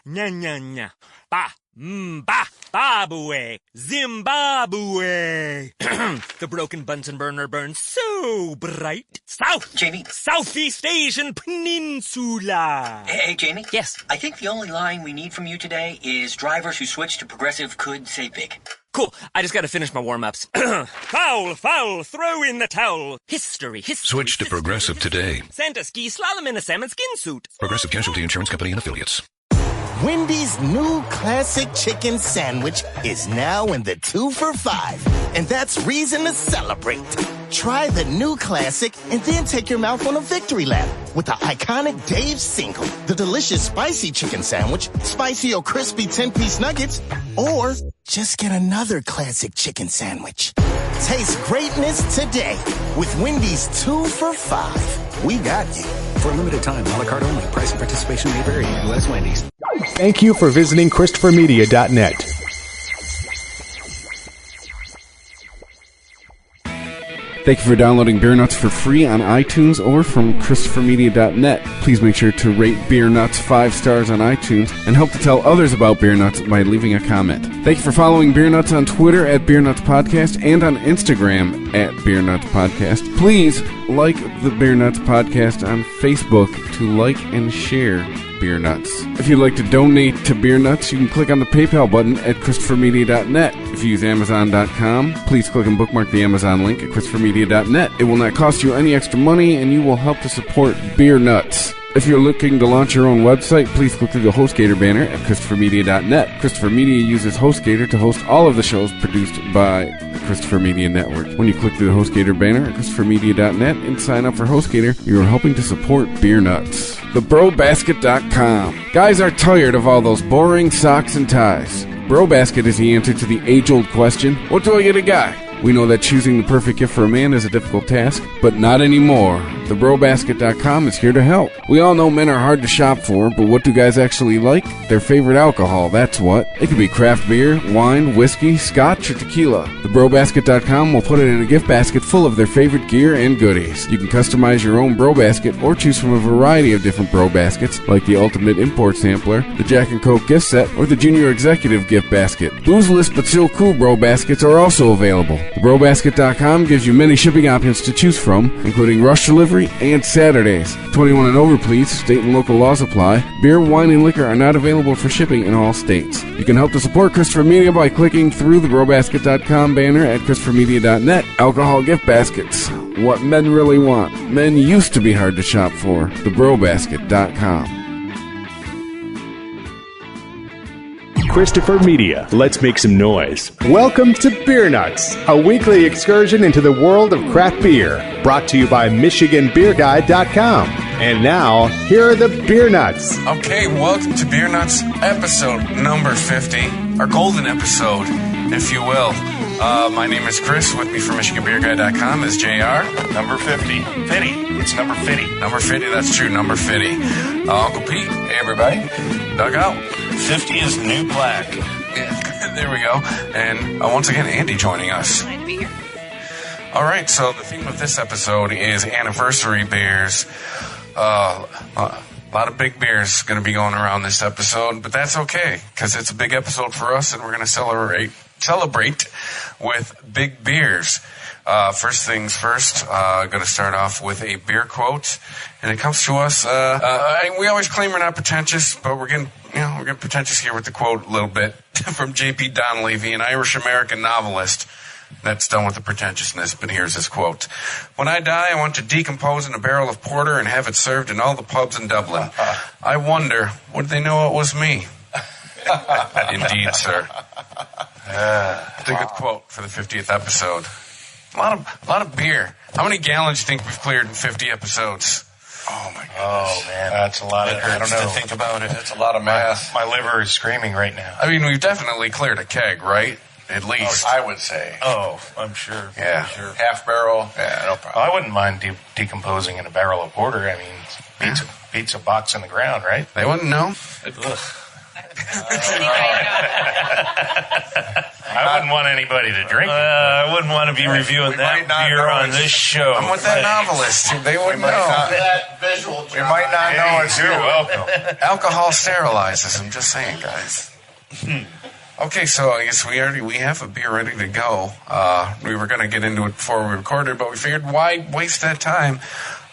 nya, nya, nya. Ba, ba, Babue, Zimbabwe. The broken Bunsen burner burns so bright. South! Jamie. Southeast Asian Peninsula. Hey, Jamie? Yes? I think the only line we need from you today is drivers who switch to Progressive could save big. Cool. I just gotta finish my warm-ups. Foul, foul, throw in the towel. History. Switch to Progressive today. Santa ski slalom in a salmon skin suit. Progressive Casualty Insurance Company and Affiliates. Wendy's new classic chicken sandwich is now in the 2 for $5. And that's reason to celebrate. Try the new classic and then take your mouth on a victory lap with the iconic Dave's Single, the delicious spicy chicken sandwich, spicy or crispy 10-piece nuggets, or just get another classic chicken sandwich. Taste greatness today with Wendy's 2 for $5. We got you. For a limited time, a la carte only. Price and participation may vary. U.S. Wendy's. Thank you for visiting ChristopherMedia.net. Thank you for downloading Beer Nuts for free on iTunes or from ChristopherMedia.net. Please make sure to rate Beer Nuts 5 stars on iTunes and help to tell others about Beer Nuts by leaving a comment. Thank you for following Beer Nuts on Twitter at Beer Nuts Podcast and on Instagram at Beer Nuts Podcast. Please like the Beer Nuts Podcast on Facebook to like and share Beer Nuts. If you'd like to donate to Beer Nuts, you can click on the PayPal button at ChristopherMedia.net. If you use Amazon.com, please click and bookmark the Amazon link at ChristopherMedia.net. It will not cost you any extra money, and you will help to support Beer Nuts. If you're looking to launch your own website, please click through the HostGator banner at ChristopherMedia.net. Christopher Media uses HostGator to host all of the shows produced by the Christopher Media Network. When you click through the HostGator banner at ChristopherMedia.net and sign up for HostGator, you are helping to support Beer Nuts. TheBroBasket.com. Guys are tired of all those boring socks and ties. BroBasket is the answer to the age-old question, what do I get a guy? We know that choosing the perfect gift for a man is a difficult task, but not anymore. TheBroBasket.com is here to help. We all know men are hard to shop for, but what do guys actually like? Their favorite alcohol, that's what. It could be craft beer, wine, whiskey, scotch, or tequila. TheBroBasket.com will put it in a gift basket full of their favorite gear and goodies. You can customize your own BroBasket or choose from a variety of different BroBaskets, like the Ultimate Import Sampler, the Jack and Coke gift set, or the Junior Executive gift basket. Boozeless but still cool BroBaskets are also available. TheBroBasket.com gives you many shipping options to choose from, including rush delivery and Saturdays. 21 and over, please. State and local laws apply. Beer, wine, and liquor are not available for shipping in all states. You can help to support Christopher Media by clicking through the TheBroBasket.com banner at ChristopherMedia.net. Alcohol gift baskets. What men really want. Men used to be hard to shop for. TheBroBasket.com. Christopher Media, let's make some noise. Welcome to Beer Nuts, a weekly excursion into the world of craft beer, brought to you by MichiganBeerGuide.com. And now, here are the Beer Nuts. Okay, welcome to Beer Nuts, episode number 50, our golden episode, if you will. My name is Chris. With me from MichiganBeerGuide.com is JR. Number 50. 50. It's number 50. Number 50, that's true, number 50. Uncle Pete, hey everybody. Dugout. 50 is the new black. Yeah, there we go. And once again, Andy joining us. Glad to be here. All right, so the theme of this episode is anniversary beers. A lot of big beers going to be going around this episode, but that's okay, because it's a big episode for us, and we're going to celebrate with big beers. First things first, going to start off with a beer quote, and it comes to us. We always claim we're not pretentious, but we're getting pretentious here with the quote a little bit from J.P. Donleavy, an Irish-American novelist. That's done with the pretentiousness, but here's his quote. When I die, I want to decompose in a barrel of porter and have it served in all the pubs in Dublin. I wonder, would they know it was me? Indeed, sir. It's a good quote for the 50th episode. A lot of beer. How many gallons do you think we've cleared in 50 episodes? Oh, my goodness. Oh, man. That's a lot. I don't know. To think about it. That's a lot of math. My liver is screaming right now. I mean, we've definitely cleared a keg, right? At least. I would say. Oh, I'm sure. Yeah. I'm sure. Half barrel. Yeah, no problem. I wouldn't mind decomposing in a barrel of porter. I mean, beats a box in the ground, right? They wouldn't know. I wouldn't want anybody to drink it. I wouldn't want to be reviewing that beer on this show. I'm with that novelist. They wouldn't know. That visual. We might not know it's You're welcome. Alcohol sterilizes. I'm just saying, guys. Okay, so I guess we have a beer ready to go. We were going to get into it before we recorded, but we figured why waste that time?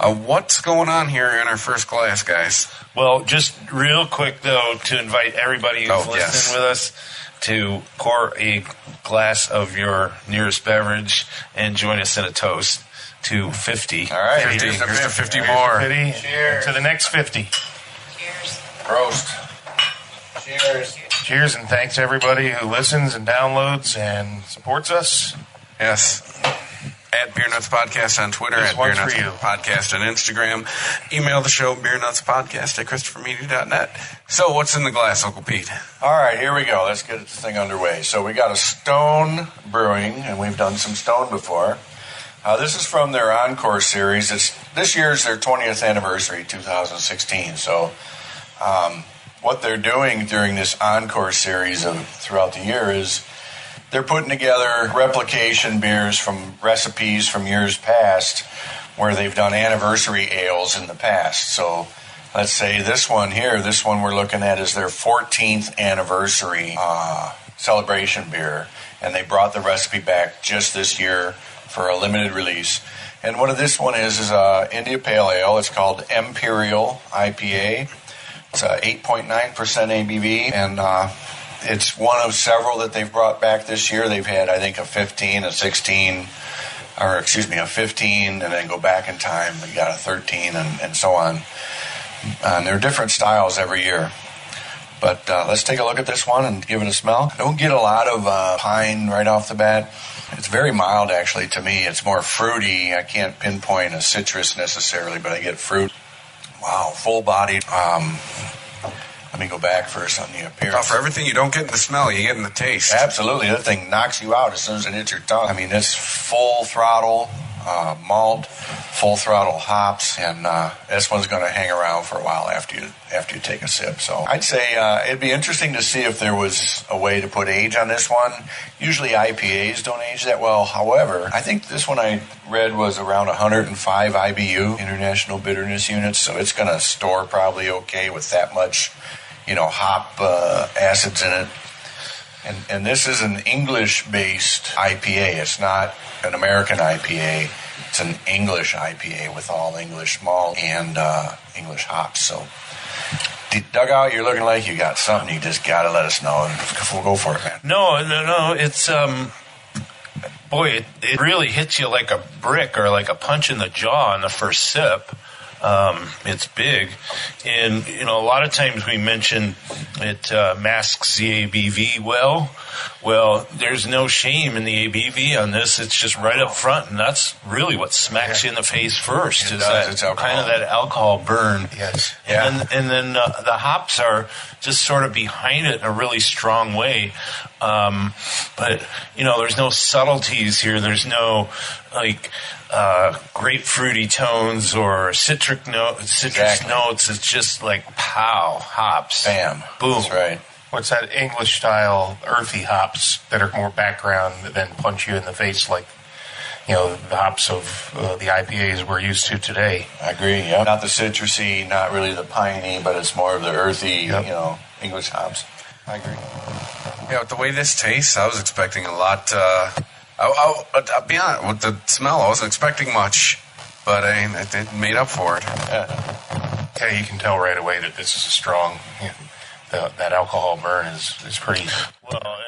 What's going on here in our first glass, guys? Well, just real quick, though, to invite everybody who's listening with us to pour a glass of your nearest beverage and join us in a toast to 50. All right, 50. here's to 50 Here's more. 50. Cheers. To the next 50. Cheers. Roast. Cheers. Cheers, and thanks to everybody who listens and downloads and supports us. Yes. At Beer Nuts Podcast on Twitter, This at Beer one's Nuts for you. Podcast on Instagram. Email the show, beernutspodcast@christophermedia.net. So, what's in the glass, Uncle Pete? All right, here we go. Let's get this thing underway. So we got a Stone Brewing, and we've done some Stone before. This is from their Encore series. This year's their 20th anniversary, 2016. So what they're doing during this Encore series throughout the year is they're putting together replication beers from recipes from years past where they've done anniversary ales in the past. So let's say this one we're looking at is their 14th anniversary celebration beer. And they brought the recipe back just this year for a limited release. And what this one is India Pale Ale. It's called Imperial IPA. It's 8.9% ABV, and it's one of several that they've brought back this year. They've had, I think, a 15, a 16, a 15, and then go back in time. We got a 13, and so on. And they're different styles every year. But let's take a look at this one and give it a smell. Don't get a lot of pine right off the bat. It's very mild, actually, to me. It's more fruity. I can't pinpoint a citrus necessarily, but I get fruit. Wow, full-bodied. Let me go back first on the appearance. Oh, for everything you don't get in the smell, you get in the taste. Absolutely. That thing knocks you out as soon as it hits your tongue. I mean, it's full throttle malt, full throttle hops, and this one's going to hang around for a while after you take a sip. So I'd say it'd be interesting to see if there was a way to put age on this one. Usually IPAs don't age that well. However, I think this one I read was around 105 IBU, International Bitterness Units, so it's going to store probably okay with that much, hop acids in it. And this is an English-based IPA. It's not an American IPA. It's an English IPA with all English malt and English hops. So, Dugout, you're looking like you got something. You just got to let us know. We'll go for it, man. No. It's, boy, it really hits you like a brick or like a punch in the jaw on the first sip. It's big, and a lot of times we mention it masks the ABV well. Well, there's no shame in the ABV on this. It's just right up front, and that's really what smacks you in the face first. It's kind of that alcohol burn. Yes. And then the hops are just sort of behind it in a really strong way. But there's no subtleties here. There's no grapefruity tones or citrus notes. It's just like pow, hops, bam, boom. That's right. What's that English style earthy hops that are more background than punch you in the face like the hops of the IPAs we're used to today? I agree. Yeah, not the citrusy, not really the piney, but it's more of the earthy, English hops. I agree. Yeah, with the way this tastes, I was expecting a lot. I'll be honest, with the smell, I wasn't expecting much, but it made up for it. Yeah, you can tell right away that this is a strong. That alcohol burn is pretty well,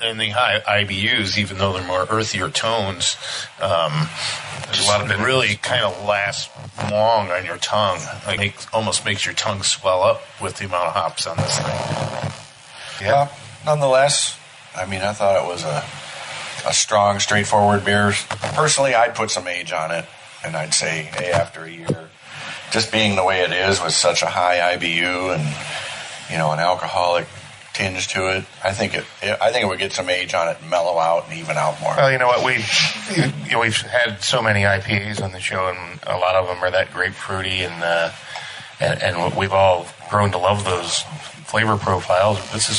and the high IBUs, even though they're more earthier tones, just a lot of it really kind of lasts long on your tongue. Almost makes your tongue swell up with the amount of hops on this thing. Yeah. Nonetheless, I thought it was a strong, straightforward beer. Personally, I'd put some age on it, and I'd say, hey, after a year, just being the way it is with such a high IBU and an alcoholic tinge to it, I think it would get some age on it and mellow out and even out more. Well, you know what, we've had so many IPAs on the show, and a lot of them are that grapefruity, and we've all grown to love those flavor profiles. This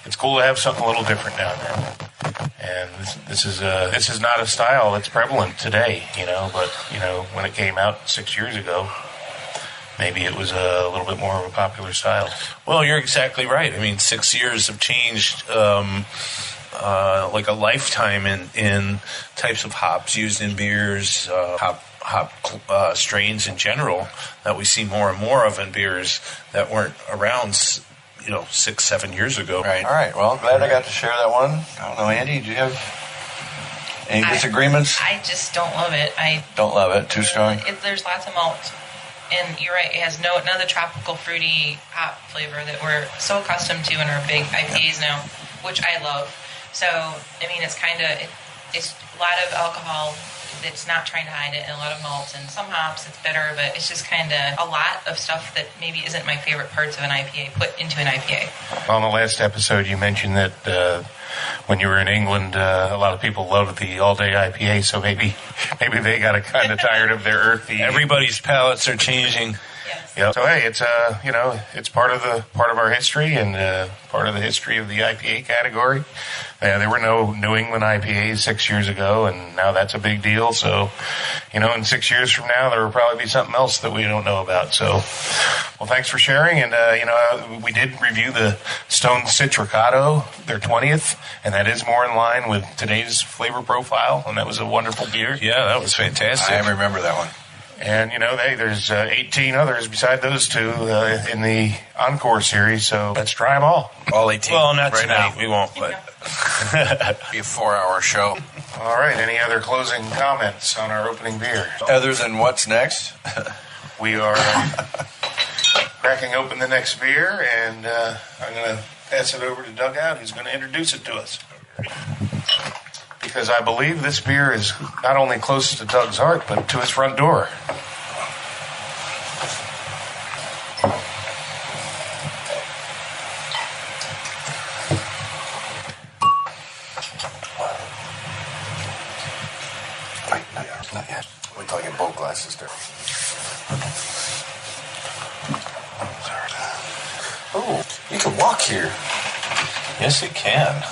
it's cool to have something a little different down there. And this is not a style that's prevalent today, but when it came out 6 years ago, maybe it was a little bit more of a popular style. Well, you're exactly right. I mean, 6 years have changed like a lifetime in types of hops used in beers, hop strains in general that we see more and more of in beers that weren't around 6-7 years ago. Right. All right. Well, glad I got to share that one. I don't know, Andy, do you have any disagreements? I just don't love it. I don't love it. Too strong? There's lots of malt. And you're right, it has none of the tropical fruity hop flavor that we're so accustomed to in our big IPAs now, which I love. So, I mean, it's it's a lot of alcohol that's not trying to hide it, and a lot of malts, and some hops, it's bitter, but it's just kind of a lot of stuff that maybe isn't my favorite parts of an IPA put into an IPA. On the last episode, you mentioned that when you were in England, a lot of people loved the all-day IPA, so maybe they got kind of tired of their earthy. Everybody's palates are changing. Yes. Yep. So hey, it's it's part of our history and part of the history of the IPA category. There were no New England IPAs 6 years ago, and now that's a big deal. So, in 6 years from now, there will probably be something else that we don't know about. So, well, thanks for sharing. And we did review the Stone Citricato, their 20th, and that is more in line with today's flavor profile. And that was a wonderful beer. Yeah, that was fantastic. I remember that one. And, there's 18 others beside those two in the Encore series, so let's try them all. All 18. Well, not right tonight. now. We won't, but... Be a 4-hour show. All right, any other closing comments on our opening beer? Other than what's next? We are cracking open the next beer, and I'm going to pass it over to Doug Out, who's going to introduce it to us. Because I believe this beer is not only close to Doug's heart, but to his front door. Not yet. Wait till I get both glasses there. Oh, you can walk here. Yes, you can.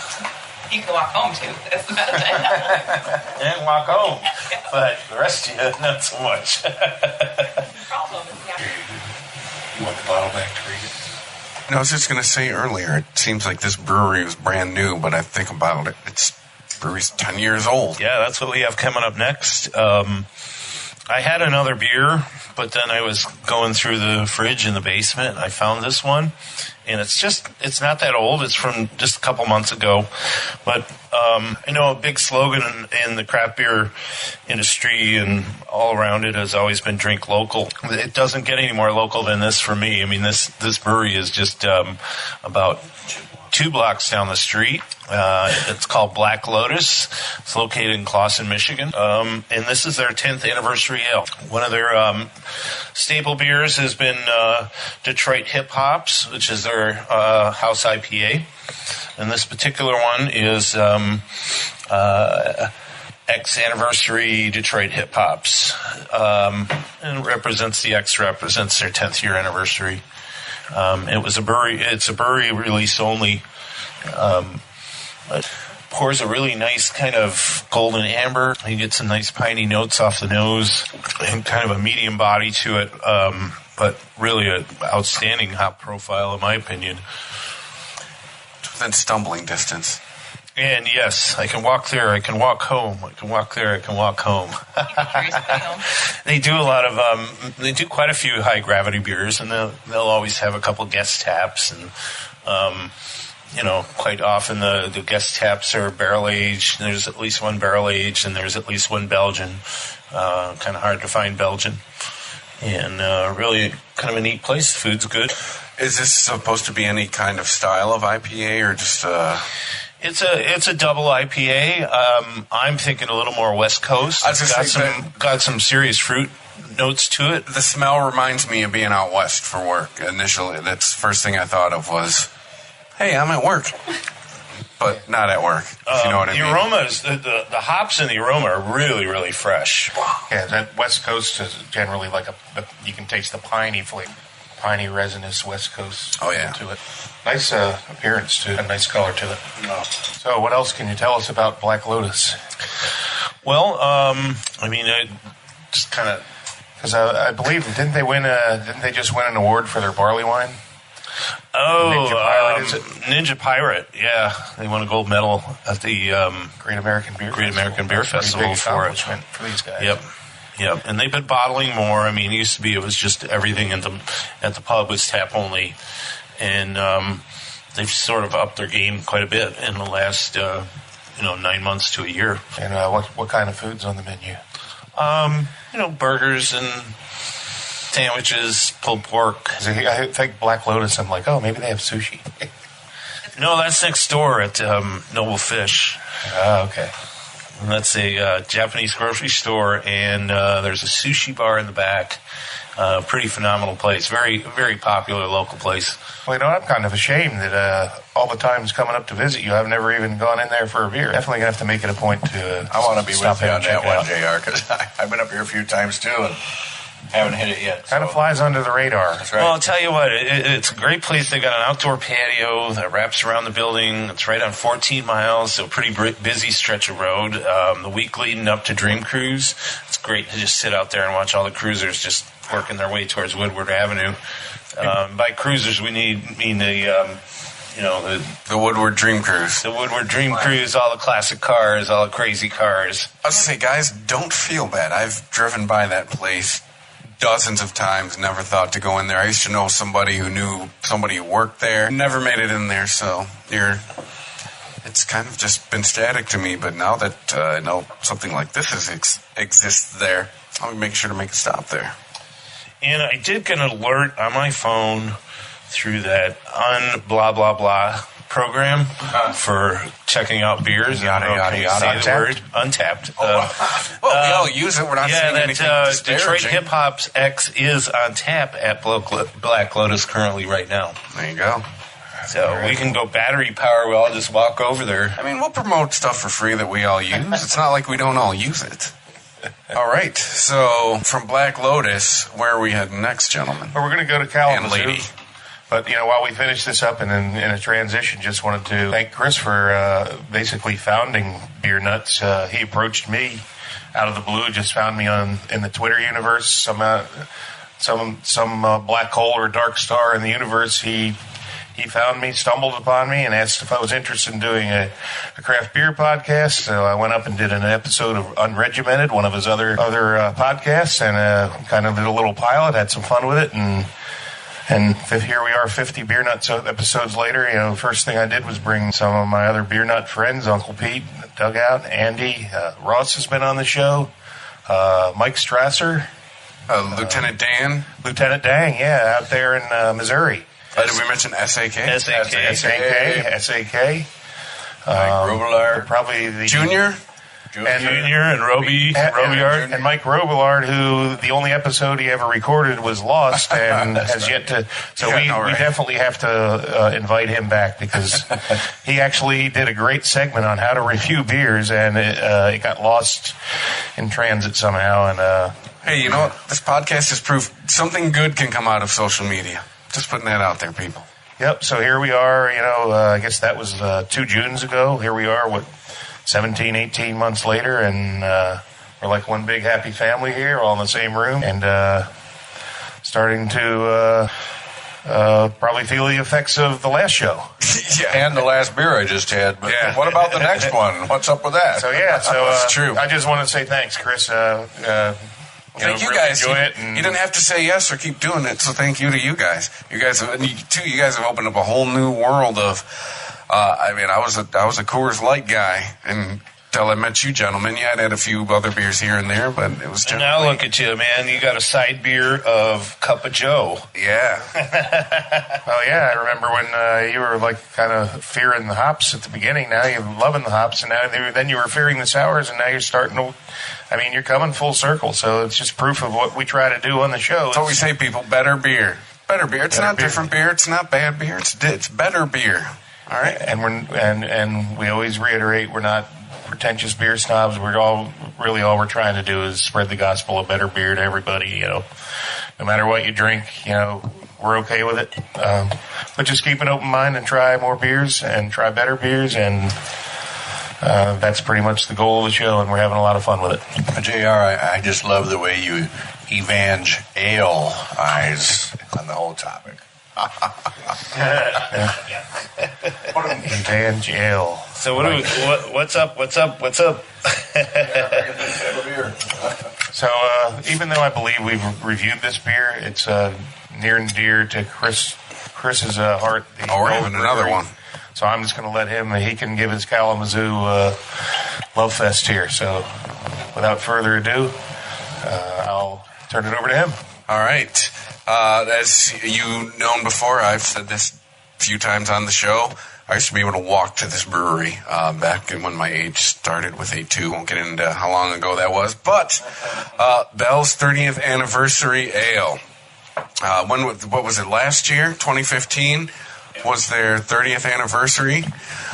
You can walk home, too. That's about it. And walk home. But the rest of you, not so much. Problem. Yeah. You want the bottle back to read it? I was just going to say earlier, it seems like this brewery was brand new, but I think about it, brewery's 10 years old. Yeah, that's what we have coming up next. I had another beer, but then I was going through the fridge in the basement. I found this one, and it's not that old. It's from just a couple months ago. But, a big slogan in the craft beer industry and all around it has always been drink local. It doesn't get any more local than this for me. I mean, this brewery is just about 2 blocks down the street. It's called Black Lotus. It's located in Clawson, Michigan. And this is their 10th anniversary ale. One of their staple beers has been Detroit Hip Hops, which is their house IPA. And this particular one is X Anniversary Detroit Hip Hops. And the X represents their 10th year anniversary. It's a brewery release only. It pours a really nice kind of golden amber. You get some nice piney notes off the nose and kind of a medium body to it. But really an outstanding hop profile in my opinion. Within stumbling distance. And yes, I can walk there, I can walk home, I can walk there, I can walk home. They do a lot of, they do quite a few high gravity beers, and they'll always have a couple guest taps, and, quite often the guest taps are barrel aged. There's at least one barrel aged, and there's at least one Belgian. Kind of hard to find Belgian. And really kind of a neat place. The food's good. Is this supposed to be any kind of style of IPA or just It's a double IPA. I'm thinking a little more West Coast. It's got some serious fruit notes to it. The smell reminds me of being out west for work. Initially, that's the first thing I thought of was, hey, I'm at work. But not at work, if you know what I mean. The aroma is, the hops in the aroma are really, really fresh. Yeah, that West Coast is generally like you can taste the piney flavor. piney, resinous West Coast Oh, yeah. to it. Nice appearance, too. A nice color to it. So what else can you tell us about Black Lotus? Well, I mean, just kind of... Because I believe, didn't they just win an award for their barley wine? Oh, Ninja Pirate, is it? Ninja Pirate, yeah. They won a gold medal at the Great American Beer Festival for it. For these guys. Yep. And they've been bottling more. I mean, it used to be it was just everything at the pub was tap only, and they've sort of upped their game quite a bit in the last 9 months to a year. And what kind of food's on the menu? Burgers and sandwiches, pulled pork. I think Black Lotus, I'm like, oh, maybe they have sushi. No, that's next door at Noble Fish. Oh, okay. And that's a Japanese grocery store, and there's a sushi bar in the back. Pretty phenomenal place. Very, very popular local place. Well, I'm kind of ashamed that all the times coming up to visit you, I've never even gone in there for a beer. Definitely going to have to make it a point to I want to be stop with you in on and check that one, it out. JR, because I've been up here a few times, too, and haven't hit it yet. Kind of flies under the radar. That's right. Well, I'll tell you what, it's a great place. They got an outdoor patio that wraps around the building. It's right on 14 miles, so a pretty busy stretch of road. The week leading up to Dream Cruise, it's great to just sit out there and watch all the cruisers just working their way towards Woodward Avenue. By cruisers, we mean the Woodward Dream Cruise. The Woodward Dream Cruise, all the classic cars, all the crazy cars. I was going to say, guys, don't feel bad. I've driven by that place dozens of times, never thought to go in there. I used to know somebody who knew somebody who worked there. Never made it in there, so it's kind of just been static to me. But now that I know something like this exists there, I'll make sure to make a stop there. And I did get an alert on my phone through that blah blah blah program for checking out beers. Yada, yada, yada. Say the word Untapped. Well, we all use it. We're not saying anything disparaging. Detroit Hip Hop's X is on tap at Black Lotus currently right now. There you go. So we can go battery power. We'll all just walk over there. I mean, we'll promote stuff for free that we all use. It's not like we don't all use it. All right. So from Black Lotus, where are we heading next, gentlemen? Well, we're going to go to Kalamazoo. And lady. But, while we finish this up and in a transition, just wanted to thank Chris for basically founding Beer Nuts. He approached me out of the blue, just found me in the Twitter universe, some black hole or dark star in the universe. He found me, stumbled upon me, and asked if I was interested in doing a craft beer podcast. So I went up and did an episode of Unregimented, one of his other podcasts, and kind of did a little pilot, had some fun with it, and here we are 50 Beer Nut episodes later. First thing I did was bring some of my other Beer Nut friends, Uncle Pete, Dugout, Andy, Ross has been on the show, Mike Strasser. Lieutenant Dan. Lieutenant Dan, yeah, out there in Missouri. Did we mention SAK? SAK. Mike Robillard. Probably the... Junior and Robillard. And Mike Robillard, who the only episode he ever recorded was lost and has yet to... So we definitely have to invite him back because he actually did a great segment on how to review beers, and it got lost in transit somehow. And hey, you know what? This podcast has proved something good can come out of social media. Just putting that out there, people. Yep, so here we are, I guess that was 2 Junes ago. Here we are, 17, 18 months later, and we're like one big happy family here, all in the same room, and starting to probably feel the effects of the last show. Yeah. And the last beer I just had. But what about the next one? What's up with that? So, that's true. I just want to say thanks, Chris. Thank you guys. You didn't have to say yes or keep doing it, so thank you to you guys. You guys have opened up a whole new world of. I was a Coors Light guy until I met you gentlemen. Yeah, I had a few other beers here and there, but it was generally... And now look at you, man. You got a side beer of Cup of Joe. Yeah. Oh, yeah. I remember when you were like kind of fearing the hops at the beginning. Now you're loving the hops, and then you were fearing the sours, and now you're starting to... I mean, you're coming full circle, so it's just proof of what we try to do on the show. That's what we say, people. Better beer. Better beer. It's not different beer. It's not bad beer. It's better beer. All right. And we always reiterate we're not pretentious beer snobs. All we're trying to do is spread the gospel of better beer to everybody. No matter what you drink, we're okay with it. But just keep an open mind and try more beers and try better beers, and that's pretty much the goal of the show, and we're having a lot of fun with it. JR, I just love the way you evangelize on the whole topic. Evangel. So what's up? So even though I believe we've reviewed this beer, it's near and dear to Chris's heart. We're having another one. So I'm just going to let him. He can give his Kalamazoo love fest here. So without further ado, I'll turn it over to him. All right. As you've known before, I've said this a few times on the show. I used to be able to walk to this brewery back when my age started with A2. Won't get into how long ago that was. But Bell's 30th Anniversary Ale. What was it, last year? 2015 was their 30th anniversary.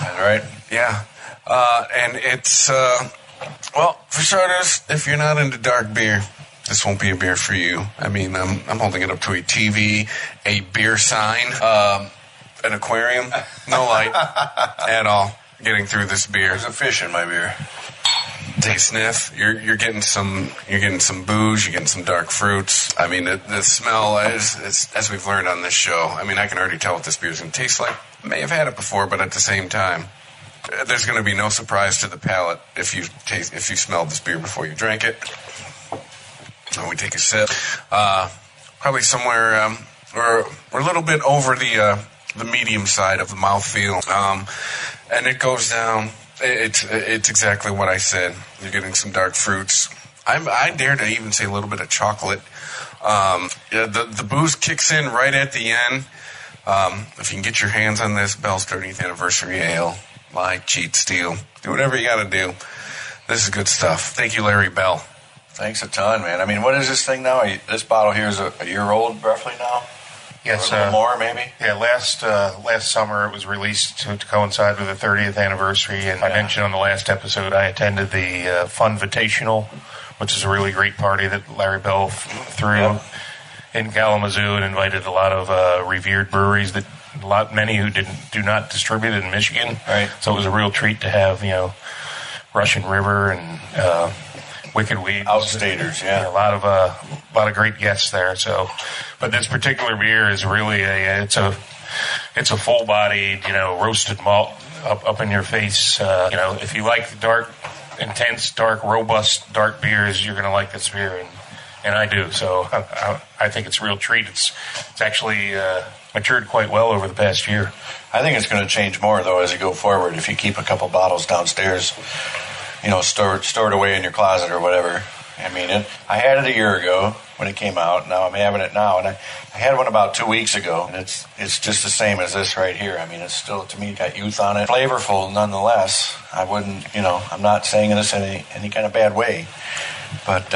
All right. Yeah. And it's, well, for starters, if you're not into dark beer, this won't be a beer for you. I mean, I'm holding it up to a TV, a beer sign, an aquarium, no light at all. Getting through this beer. There's a fish in my beer. Take a sniff. You're getting some booze. You're getting some dark fruits. I mean, the smell is as we've learned on this show. I mean, I can already tell what this beer is going to taste like. May have had it before, but at the same time, there's going to be no surprise to the palate if you smelled this beer before you drank it. When we take a sip, probably somewhere we're a little bit over the medium side of the mouthfeel, and it goes down. It's exactly what I said. You're getting some dark fruits. I dare to even say a little bit of chocolate. The booze kicks in right at the end. If you can get your hands on this Bell's 30th Anniversary Ale, like cheat steal, do whatever you got to do. This is good stuff. Thank you, Larry Bell. Thanks a ton, man. I mean, what is this thing now? This bottle here is a year old, roughly now? Yes, or a little more, maybe? Yeah, last summer it was released to coincide with the 30th anniversary, and I mentioned on the last episode I attended the Funvitational, which is a really great party that Larry Bell threw in Kalamazoo, and invited a lot of revered breweries many who do not distribute it in Michigan. Right. So it was a real treat to have, Russian River and Wicked Weed, outstaters, yeah. A lot of great guests there. So, but this particular beer is really it's a full-bodied, roasted malt up in your face. If you like dark, intense, dark, robust, dark beers, you're going to like this beer, and I do. So I think it's a real treat. It's actually matured quite well over the past year. I think it's going to change more though as you go forward. If you keep a couple bottles downstairs, stored away in your closet or whatever. I mean, I had it a year ago when it came out. Now I'm having it now, and I had one about 2 weeks ago, and it's just the same as this right here. I mean, it's still, to me, got youth on it, flavorful nonetheless. I wouldn't, I'm not saying this in any kind of bad way, but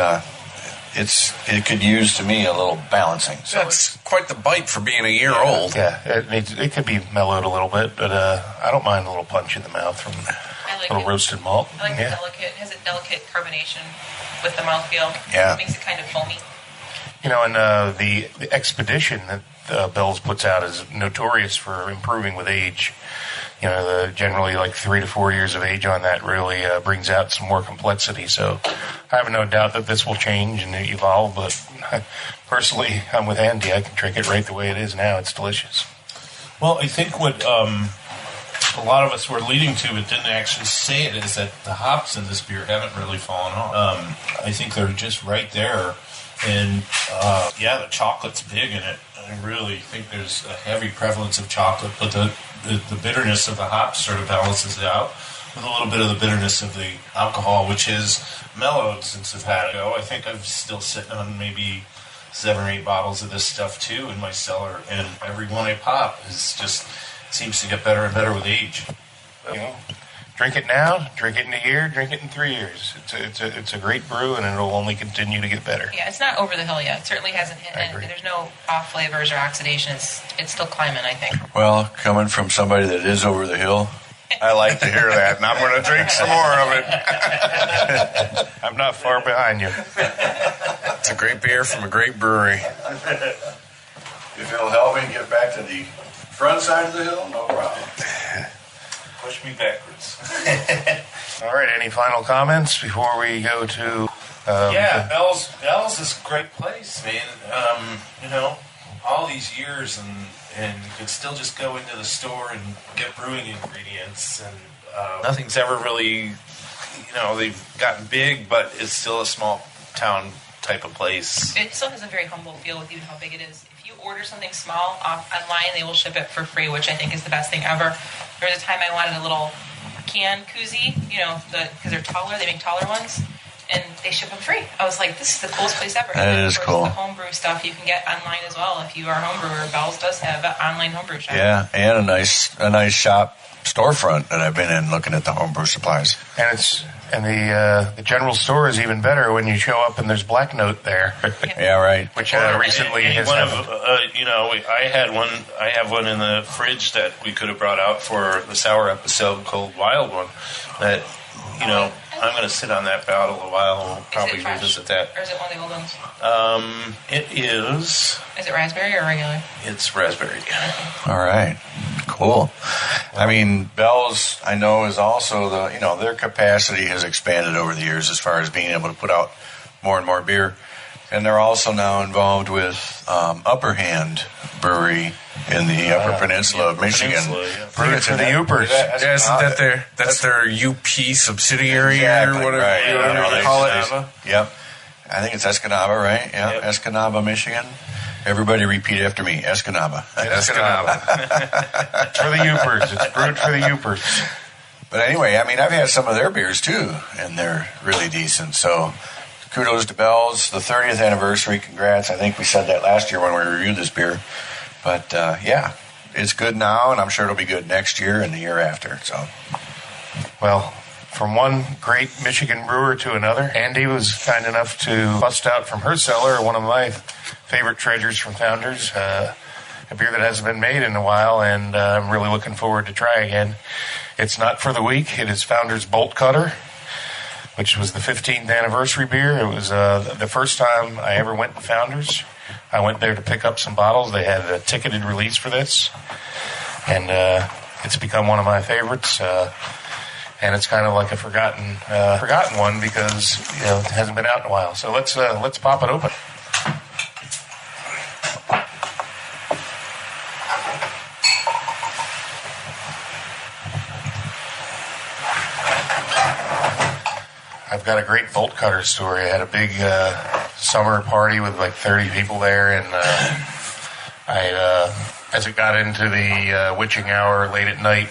it could use, to me, a little balancing. So that's quite the bite for being a year old. Yeah, it could be mellowed a little bit, but I don't mind a little punch in the mouth from a little roasted malt. I like the delicate, has a delicate carbonation with the mouthfeel. Yeah. It makes it kind of foamy. And the Expedition that Bell's puts out is notorious for improving with age. Generally like 3 to 4 years of age on that really brings out some more complexity. So I have no doubt that this will change and evolve, but personally, I'm with Andy. I can drink it right the way it is now. It's delicious. Well, I think what a lot of us were leading to, but didn't actually say it, is that the hops in this beer haven't really fallen off. I think they're just right there. And, the chocolate's big in it. I really think there's a heavy prevalence of chocolate, but the bitterness of the hops sort of balances it out with a little bit of the bitterness of the alcohol, which is mellowed since I've had it. I think I'm still sitting on maybe 7 or 8 bottles of this stuff, too, in my cellar. And every one I pop seems to get better and better with age. Drink it now, drink it in a year, drink it in 3 years. It's a great brew, and it'll only continue to get better. Yeah, it's not over the hill yet. It certainly hasn't hit, and there's no off flavors or oxidation. It's still climbing, I think. Well, coming from somebody that is over the hill, I like to hear that, and I'm going to drink some more of it. I'm not far behind you. It's a great beer from a great brewery. If it'll help me get back to the front side of the hill, no problem. Push me backwards. All right, any final comments before we go to... Bell's is a great place, man. You know, all these years, and you could still just go into the store and get brewing ingredients, and nothing's ever really, they've gotten big, but it's still a small town type of place. It still has a very humble feel with even how big it is. If you order something small online, they will ship it for free, which I think is the best thing ever. There was a time I wanted a little can koozie, because they're taller, they make taller ones, and they ship them free. I was like, this is the coolest place ever. That is cool. The homebrew stuff you can get online as well. If you are a homebrewer, Bell's does have an online homebrew shop. Yeah, and a nice shop storefront that I've been in looking at the homebrew supplies. And the general store is even better when you show up and there's Black Note there. Yeah, right. Which recently has happened. I have one in the fridge that we could have brought out for the sour episode called Wild One. That I'm going to sit on that for a little while and we'll probably revisit that. Or is it one of the old ones? It is. Is it raspberry or regular? It's raspberry. All right. Cool. I mean, Bell's, I know, is also their capacity has expanded over the years as far as being able to put out more and more beer. And they're also now involved with Upper Hand Brewery in the Upper Peninsula of Michigan. Brewed for the Yoopers. Isn't that that's their UP subsidiary or whatever, right. you call it? Yep. I think it's Escanaba, right? Yeah, yep. Escanaba, Michigan. Everybody repeat after me. Escanaba. Escanaba. It's for the Yoopers. It's brewed for the Yoopers. But anyway, I mean, I've had some of their beers too, and they're really decent. So kudos to Bell's. The 30th anniversary. Congrats. I think we said that last year when we reviewed this beer. But, it's good now, and I'm sure it'll be good next year and the year after. So, well, from one great Michigan brewer to another, Andy was kind enough to bust out from her cellar one of my favorite treasures from Founders, a beer that hasn't been made in a while, and I'm really looking forward to try again. It's not for the weak. It is Founders Bolt Cutter, which was the 15th anniversary beer. It was the first time I ever went to Founders. I went there to pick up some bottles. They had a ticketed release for this, and it's become one of my favorites. And it's kind of like a forgotten one because it hasn't been out in a while. So let's pop it open. I've got a great bolt cutter story. I had a big summer party with like 30 people there, and as it got into the witching hour late at night,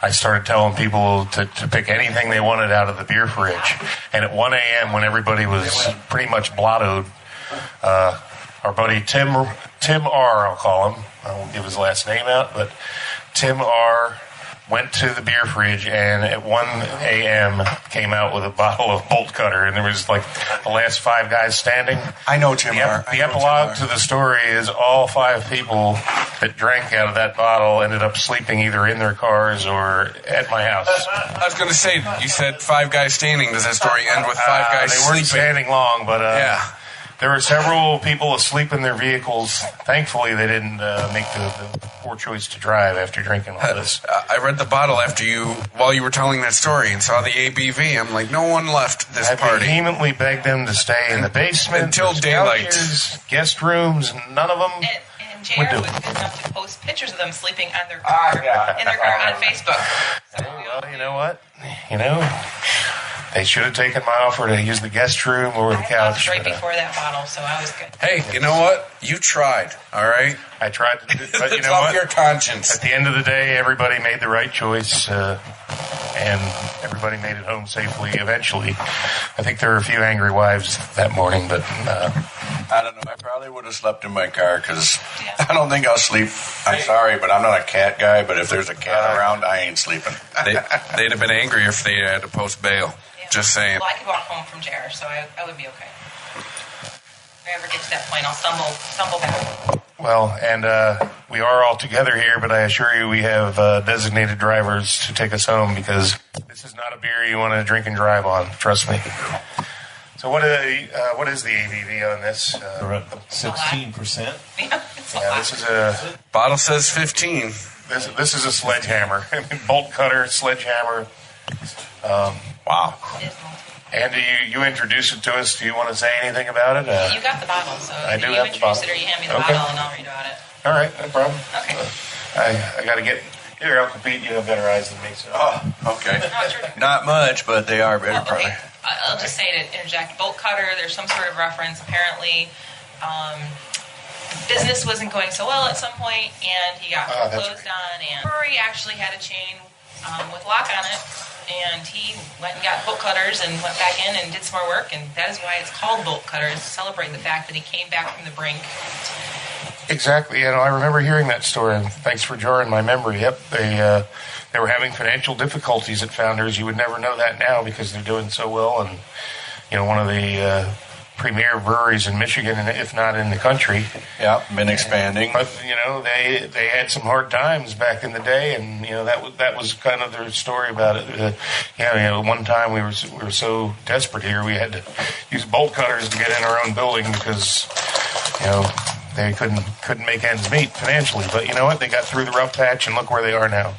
I started telling people to pick anything they wanted out of the beer fridge. And at 1 a.m., when everybody was pretty much blottoed, our buddy Tim R., I'll call him, I won't give his last name out, but Tim R. went to the beer fridge and at 1 a.m. came out with a bottle of Bolt Cutter, and there was like the last 5 guys standing. I know Tim R. The epilogue to the story is all 5 people that drank out of that bottle ended up sleeping either in their cars or at my house. I was going to say, you said 5 guys standing. Does that story end with 5 guys they sleeping? weren't standing long, but yeah. There were several people asleep in their vehicles. Thankfully, they didn't make the poor choice to drive after drinking all this. I read the bottle while you were telling that story and saw the ABV. I'm like, no one left this party. I vehemently begged them to stay in the basement until daylight. Couches, guest rooms, none of them. And JR was good enough to post pictures of them sleeping on their car, in their car on Facebook. So, well, you know what? They should have taken my offer to use the guest room or the couch. Right before that bottle, so I was good. Hey, you know what? You tried, all right? I tried to do, but you it's know off what? Your conscience. At the end of the day, everybody made the right choice, and everybody made it home safely eventually. I think there were a few angry wives that morning, but... I don't know. I probably would have slept in my car because I don't think I'll sleep. I'm sorry, but I'm not a cat guy, but if there's a cat around, I ain't sleeping. They'd have been angry if they had to post bail. Just saying. Well, I could walk home from JR, so I would be okay. If I ever get to that point, I'll stumble back. Well, and we are all together here, but I assure you we have designated drivers to take us home because this is not a beer you want to drink and drive on. Trust me. So what is the ABV on this? 16%. Yeah, this is a bottle says 15. This is a sledgehammer. I mean, bolt cutter, sledgehammer. Wow. Andy, you introduced it to us. Do you want to say anything about it? You got the bottle, so I do you have the bottle. introduce it or you hand me the Okay. bottle and I'll read about it. All right, no problem. Okay. I got to get here. Uncle Pete, you have better eyes than me. So. Oh, okay. No, it's your turn. Not much, but they are better, Well, probably. okay. I'll just say to interject, bolt cutter, there's some sort of reference. Apparently, business wasn't going so well at some point, and he got foreclosed on, and brewery actually had a chain with lock on it, and he went and got bolt cutters and went back in and did some more work, and that is why it's called bolt cutters, celebrating the fact that he came back from the brink. Exactly. I remember hearing that story. Thanks for jarring my memory. Yep, they were having financial difficulties at Founders. You would never know that now because they're doing so well, and one of the premier breweries in Michigan, and if not in the country. Yeah, been expanding. But they had some hard times back in the day, and that was kind of their story about it. One time we were so desperate here, we had to use bolt cutters to get in our own building because they couldn't make ends meet financially. But you know what? They got through the rough patch, and look where they are now.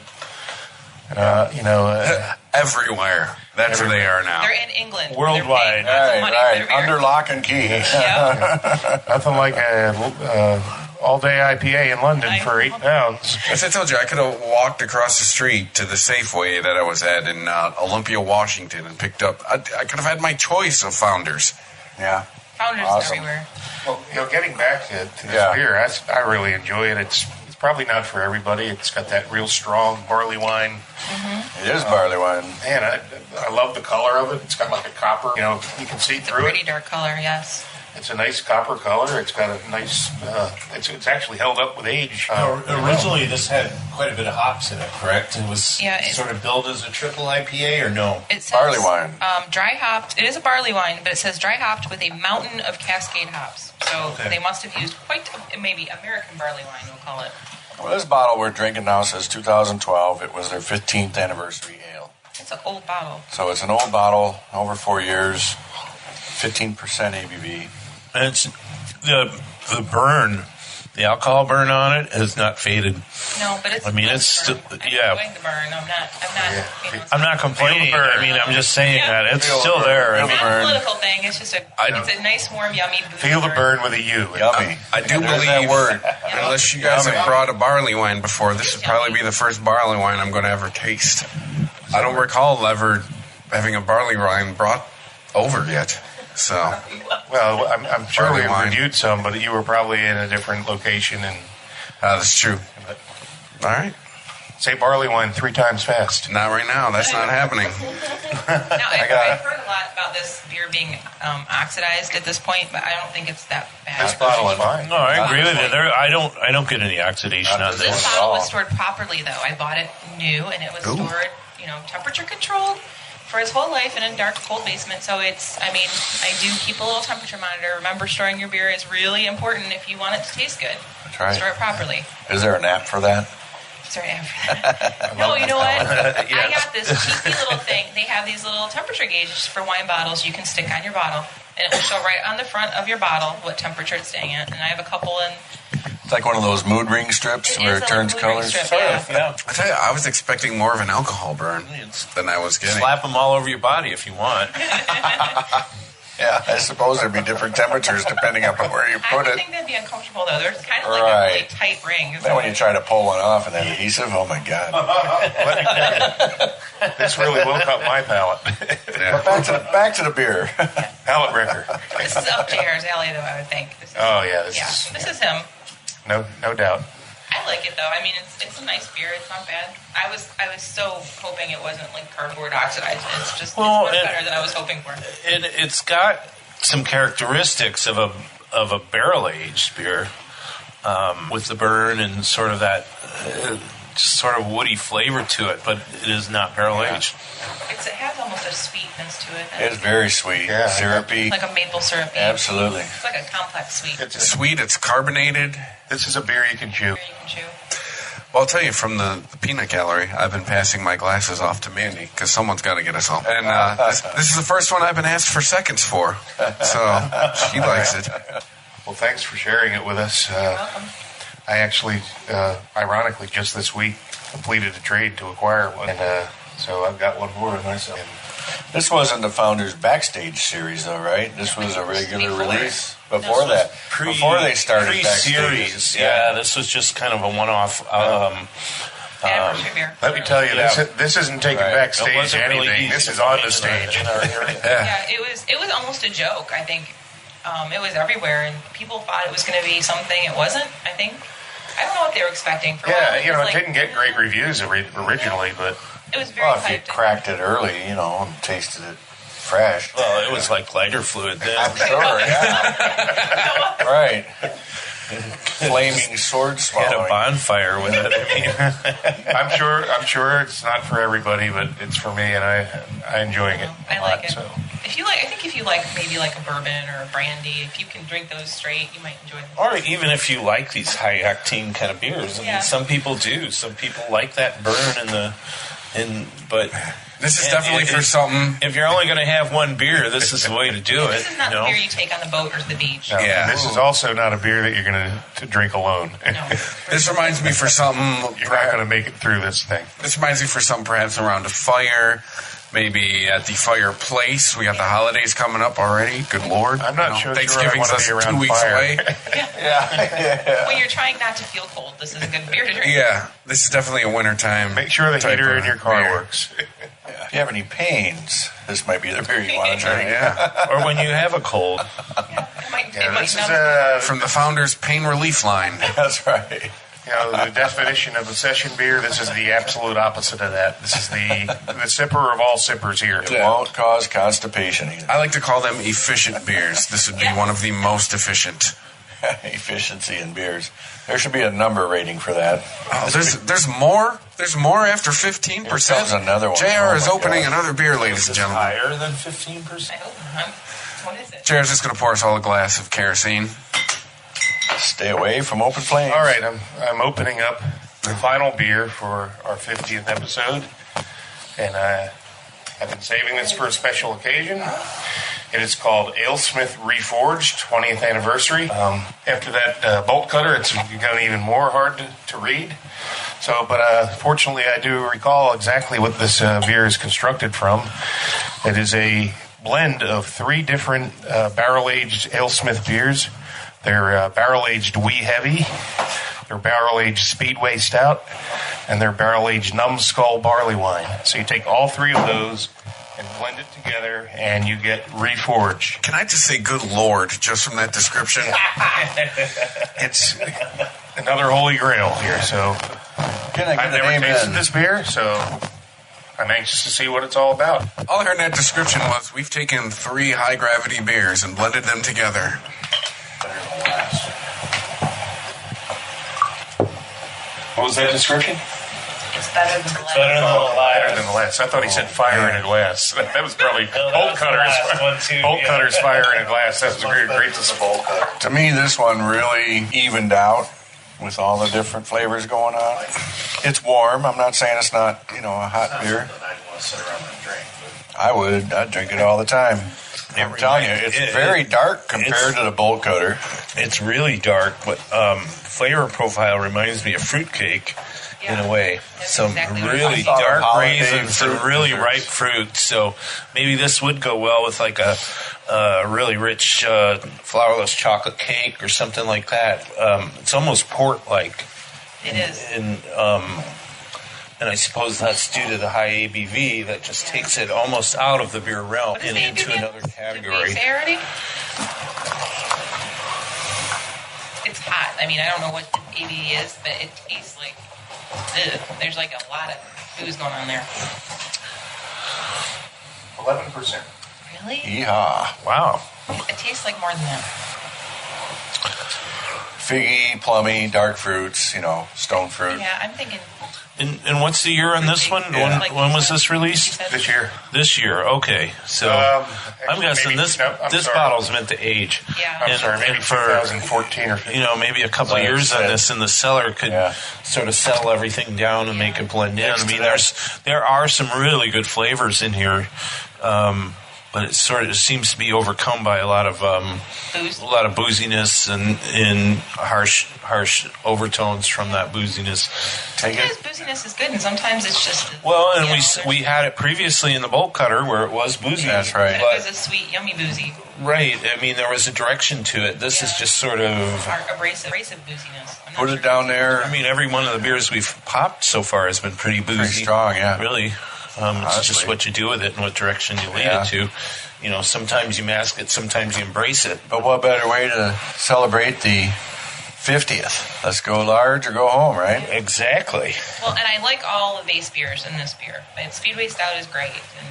Everywhere. That's where they are now. They're in England. Worldwide. Right. Under lock and key. Nothing like a all-day IPA in London for £8. As I told you, I could have walked across the street to the Safeway that I was at in Olympia, Washington, and picked up. I could have had my choice of Founders. Yeah. Founders Awesome. everywhere. Well, getting back to this beer, I really enjoy it. It's probably not for everybody. It's got that real strong barley wine. Mm-hmm. It is barley wine. Man, I love the color of it. It's got like a copper. You can see through Pretty it. dark color, yes. It's a nice copper color. It's got a nice. It's actually held up with age. Originally, this had quite a bit of hops in it, correct? It was sort of billed as a triple IPA, or no? It says, barley wine. Dry hopped. It is a barley wine, but it says dry hopped with a mountain of Cascade hops. So they must have used maybe American barley wine, we'll call it. Well, this bottle we're drinking now says 2012. It was their 15th anniversary ale. It's an old bottle. So it's an old bottle, over 4 years, 15% ABV. And it's the burn, the alcohol burn on it has not faded. No, but it's. I mean, it's still, I'm enjoying the burn. I'm not complaining. I mean, I'm just saying that it's still there. It's not a political thing. It's just it's a nice, warm, yummy booze. Feel the burn with a U. Yummy. I do believe that word. Unless you guys have brought a barley wine before, this would probably be the first barley wine I'm going to ever taste. I don't recall ever having a barley wine brought over yet. So, well, I'm sure barley we wine. reviewed some, but you were probably in a different location. And that's true. All right. Say barley wine 3 times fast. Not right now. That's not happening. Now, I've heard a lot about this beer being oxidized at this point, but I don't think it's that bad. This bottle is fine. No, I agree with you. I don't get any oxidation on This this. bottle was stored properly, though. I bought it new, and it was stored, temperature controlled for its whole life in a dark, cold basement. So I do keep a little temperature monitor. Remember, storing your beer is really important if you want it to taste good. That's right. Store it properly. Is there an app for that? Sorry, after that. No, you know what? I got this cheeky little thing. They have these little temperature gauges for wine bottles you can stick on your bottle, and it will show right on the front of your bottle what temperature it's staying at. And I have a couple in. It's like one of those mood ring strips where it turns colors. Yeah. I tell you, I was expecting more of an alcohol burn than I was getting. Slap them all over your body if you want. Yeah, I suppose there'd be different temperatures depending upon where you put I it. think that'd be uncomfortable, though. They're kind of like a really tight ring. Then when you try to pull one off and that adhesive, oh my God. This really woke up my palate. But back to the beer. Palate wrecker. This is up JR's alley, though, I would think. This is him. No doubt. I like it, though. I mean, it's a nice beer. It's not bad. I was so hoping it wasn't like cardboard oxidized. It's just it's much better than I was hoping for. It's got some characteristics of a barrel aged beer, with the burn and sort of that just sort of woody flavor to it, but it is not barrel aged. It has almost a sweetness to it. It's very sweet, syrupy. Like a maple syrupy. Absolutely. It's like a complex sweet. It's sweet. It's carbonated. This is a beer you can chew. Well, I'll tell you, from the peanut gallery, I've been passing my glasses off to Mandy because someone's got to get us home. And this is the first one I've been asked for seconds for, so she likes it. Well, thanks for sharing it with us. I actually, ironically, just this week completed a trade to acquire one, and so I've got one more of myself. This wasn't the Founders Backstage series, though, right? This was a regular release before that. Before they started Backstage. Backstage. Yeah, this was just kind of a one-off. Let me tell you, this isn't taking backstage wasn't really anything. easy This to is on find the stage. Yeah, it was almost a joke. I think it was everywhere, and people thought it was going to be something it wasn't. I think I don't know what they were expecting. For Yeah, a while, it didn't get great reviews originally, but it was very. Well, if you cracked it early, and tasted it fresh. Well, it was like lighter fluid then. I'm sure, yeah. Right. Flaming sword swallowing. Had a bonfire with it. I'm sure it's not for everybody, but it's for me, and I'm enjoying it. I like it. So. If you like maybe like a bourbon or a brandy, if you can drink those straight, you might enjoy them. Or even if you like these high octane kind of beers. I mean, some people do. Some people like that burn but this is definitely for something. If you're only going to have one beer, this is the way to do it. This is not the beer you take on the boat or the beach. No, yeah, this is also not a beer that you're going to drink alone. No. This reminds me for something. You're not going to make it through this thing. This reminds me for something perhaps around a fire. Maybe at the fireplace. We got the holidays coming up already. Good Lord. I'm not sure. Thanksgiving's I want to be around 2 weeks fire. away. Yeah. When you're trying not to feel cold, this is a good beer to drink. Yeah, this is definitely a wintertime. Make sure the heater in your car beer. works. If you have any pains, this might be the beer you want to drink. Yeah. Or when you have a cold. This is from the Founders Pain Relief line. That's right. The definition of a session beer, this is the absolute opposite of that. This is the sipper of all sippers here. It won't cause constipation either. I like to call them efficient beers. This would be one of the most efficient. Efficiency in beers. There should be a number rating for that. Oh, there's more? There's more after 15%? Here comes another one. JR is opening another beer, ladies and gentlemen. Higher than 15%? I hope not. What is it? JR's just going to pour us all a glass of kerosene. Stay away from open flames. All right, I'm opening up the final beer for our 50th episode, and I've been saving this for a special occasion. It is called AleSmith Reforged 20th Anniversary. After that bolt cutter, it's become even more hard to read. But fortunately, I do recall exactly what this beer is constructed from. It is a blend of 3 different barrel-aged AleSmith beers. They're barrel-aged Wee Heavy, they're barrel-aged Speedway Stout, and they're barrel-aged Numbskull Barley Wine. So you take all 3 of those and blend it together, and you get Reforged. Can I just say good Lord, just from that description? It's another holy grail here, so I've never tasted this beer, so I'm anxious to see what it's all about. All I heard in that description was we've taken 3 high-gravity beers and blended them together. What was that description? It's better than the last. Better than the last. I thought he said fire in a glass. That was probably bolt cutters fire in a glass. That was a great display. To me, this one really evened out with all the different flavors going on. It's warm. I'm not saying it's not, a hot beer. I would. I'd drink it all the time. I'm telling you, it's very dark compared to the bolt cutter. It's really dark, but flavor profile reminds me of fruitcake in a way. Some really dark raisins and really ripe fruit. So maybe this would go well with like a really rich flourless chocolate cake or something like that. It's almost port-like. It is. And I suppose that's due to the high ABV that just takes it almost out of the beer realm and into another category. Did we say already? It's hot. I mean, I don't know what the ABV is, but it tastes like there's like a lot of booze going on there. 11%. Really? Yeehaw. Wow. It tastes like more than that. Figgy, plummy, dark fruits, stone fruit. Yeah, I'm thinking And what's the year on this one? Yeah. When was this released? This year. This year, okay. So I'm guessing this bottle's meant to age. Yeah. I'm sorry, maybe 2014 or 15. Maybe a couple of years on this in the cellar could sort of settle everything down and make it blend in. I mean, there are some really good flavors in here. But it seems to be overcome by a lot of booziness and harsh overtones from that booziness. Sometimes booziness is good, and sometimes it's just we had it previously in the bolt cutter where it was boozy. That's right. It was a sweet, yummy boozy. Right. I mean, there was a direction to it. This is just sort of abrasive booziness. Put it down there. I mean, every one of the beers we've popped so far has been pretty boozy. Pretty strong, yeah. Really. It's just what you do with it and what direction you lead it to. Sometimes you mask it, sometimes you embrace it. But what better way to celebrate the 50th? Let's go large or go home, right? Exactly. Well, and I like all the base beers in this beer. And Speedway Stout is great, and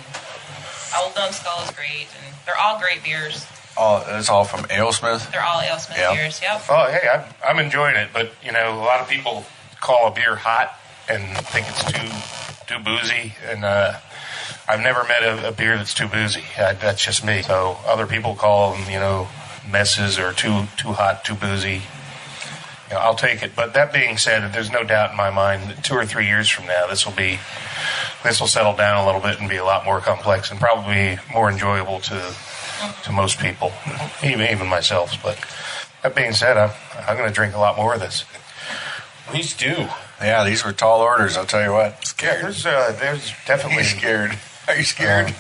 Old Dome Skull is great, and they're all great beers. It's all from AleSmith? They're all AleSmith beers, yep. Oh, hey, I'm enjoying it, but, a lot of people call a beer hot and think it's too boozy, and I've never met a beer that's too boozy. That's just me. So other people call them, messes or too hot, too boozy. I'll take it. But that being said, there's no doubt in my mind that 2 or 3 years from now, this will settle down a little bit and be a lot more complex and probably more enjoyable to most people, even myself. But that being said, I'm going to drink a lot more of this. Please do. Yeah, these were tall orders, I'll tell you what. Scared. There's definitely... scared. Are you scared?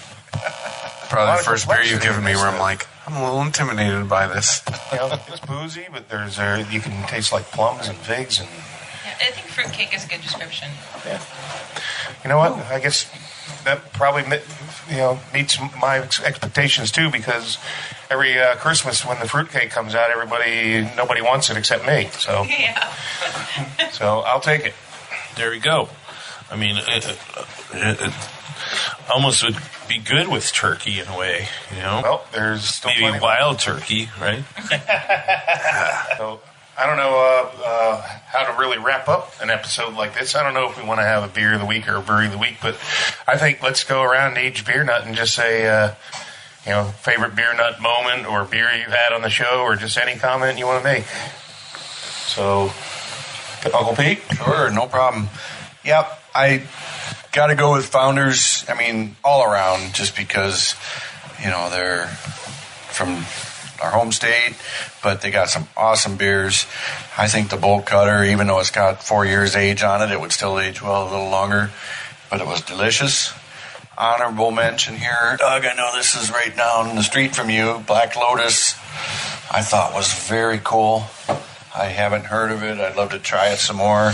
Probably the first beer you've given me where I'm like, I'm a little intimidated by this. It's boozy, but there's you can taste like plums and figs. And I think fruitcake is a good description. Yeah. You know what? I guess that probably meets my expectations too, because every Christmas when the fruitcake comes out, nobody wants it except me. So so I'll take it. There we go. I mean, it almost would be good with turkey in a way, Well, there's still maybe wild turkey, right? So I don't know how to really wrap up an episode like this. I don't know if we want to have a beer of the week or a brewery of the week, but I think let's go around to each beer nut and just say, favorite beer nut moment or beer you've had on the show or just any comment you want to make. So, Uncle Pete? Sure, no problem. Yep, I got to go with Founders, all around, just because, they're from our home state, but they got some awesome beers. I think the Bolt Cutter, even though it's got 4 years age on it, it would still age well a little longer, but it was delicious. Honorable mention here, Doug, I know this is right down the street from you, Black Lotus, I thought was very cool. I haven't heard of it. I'd love to try it some more.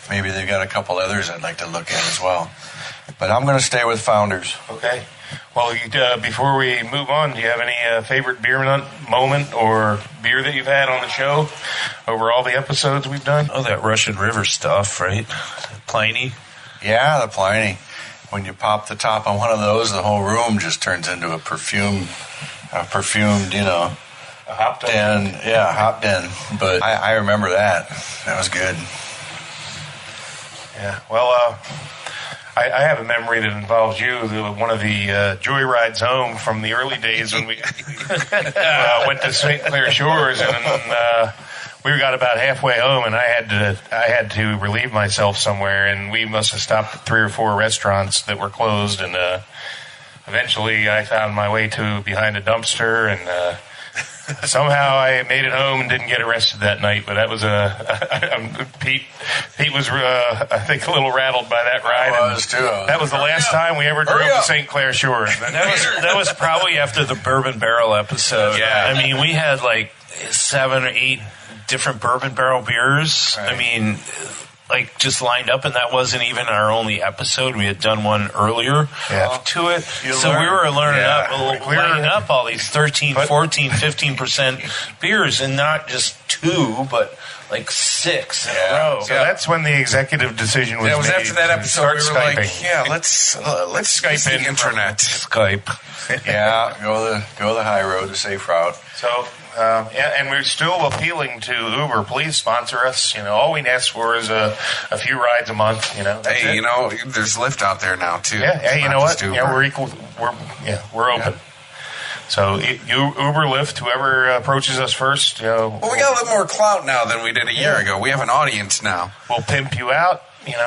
Maybe they've got a couple others I'd like to look at as well. But I'm going to stay with Founders. Okay. Well, before we move on, do you have any favorite beer nut moment or beer that you've had on the show over all the episodes we've done? Oh, that Russian River stuff, right? Pliny? Yeah, the Pliny. When you pop the top on one of those, the whole room just turns into a perfumed, a hop den. Yeah, hop den. But I remember that. That was good. Yeah, well, I have a memory that involves you, one of the joyrides home from the early days when we went to St. Clair Shores, and we got about halfway home, and I had to relieve myself somewhere, and we must have stopped at 3 or 4 restaurants that were closed, and eventually I found my way to behind a dumpster, and somehow I made it home and didn't get arrested that night, but that was Pete was, I think, a little rattled by that ride. I was too. That was the last time we ever drove to St. Clair Shores. That was probably after the Bourbon Barrel episode. Yeah. I mean, we had like 7 or 8 different Bourbon Barrel beers. Right. I mean, like just lined up, and that wasn't even our only episode. We had done one earlier to it. So we were lining up all these 13, 14, 15% beers, and not just 2, but like 6 in a row. So that's when the executive decision was made. It was after that episode we were Skyping. like, let's Skype in. Internet. Skype. Yeah, go the high road, the safe route. So And we're still appealing to Uber. Please sponsor us. All we ask for is a few rides a month. That's Hey, it. there's Lyft out there now too. Yeah. Hey, It's you not know what? just Uber. Yeah, we're equal. We're open. So Uber, Lyft, whoever approaches us first, Well, we got a little more clout now than we did a year ago. We have an audience now. we'll pimp you out.